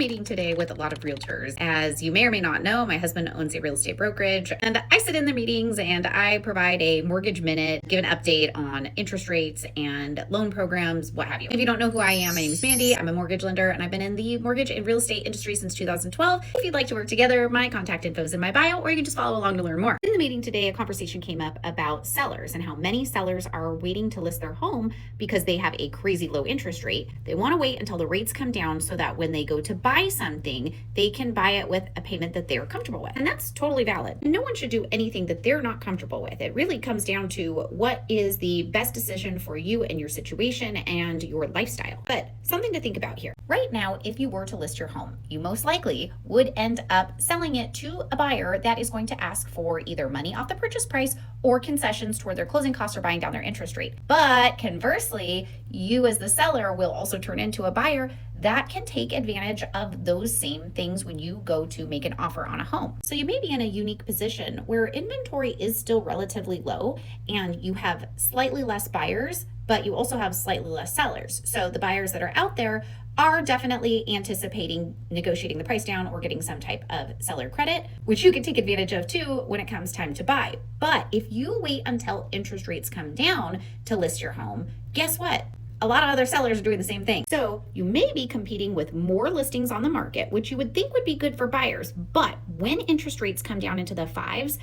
meeting today with a lot of realtors. As you may or may not know, my husband owns a real estate brokerage, and I sit in the meetings and I provide a mortgage minute, give an update on interest rates and loan programs, what have you. If you don't know who I am, my name is Mandy. I'm a mortgage lender, and I've been in the mortgage and real estate industry since 2012. If you'd like to work together, my contact info is in my bio, or you can just follow along to learn more. In the meeting today, a conversation came up about sellers and how many sellers are waiting to list their home because they have a crazy low interest rate. They want to wait until the rates come down so that when they go to buy something, they can buy it with a payment that they're comfortable with. And that's totally valid. No one should do anything that they're not comfortable with. It really comes down to what is the best decision for you and your situation and your lifestyle. But something to think about here. Right now, if you were to list your home, you most likely would end up selling it to a buyer that is going to ask for either money off the purchase price or concessions toward their closing costs or buying down their interest rate. But conversely, you as the seller will also turn into a buyer that can take advantage of those same things when you go to make an offer on a home. So you may be in a unique position where inventory is still relatively low and you have slightly less buyers, but you also have slightly less sellers. So the buyers that are out there are definitely anticipating negotiating the price down or getting some type of seller credit, which you can take advantage of too when it comes time to buy. But if you wait until interest rates come down to list your home, guess what? A lot of other sellers are doing the same thing. So you may be competing with more listings on the market, which you would think would be good for buyers. But when interest rates come down into the fives,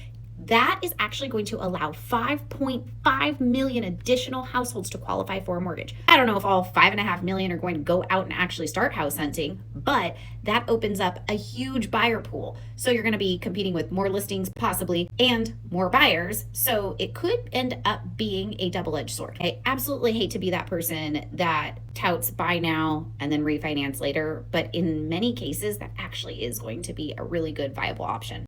that is actually going to allow 5.5 million additional households to qualify for a mortgage. I don't know if all 5.5 million are going to go out and actually start house hunting, but that opens up a huge buyer pool. So you're going to be competing with more listings possibly and more buyers. So it could end up being a double-edged sword. I absolutely hate to be that person that touts buy now and then refinance later, but in many cases, that actually is going to be a really good viable option.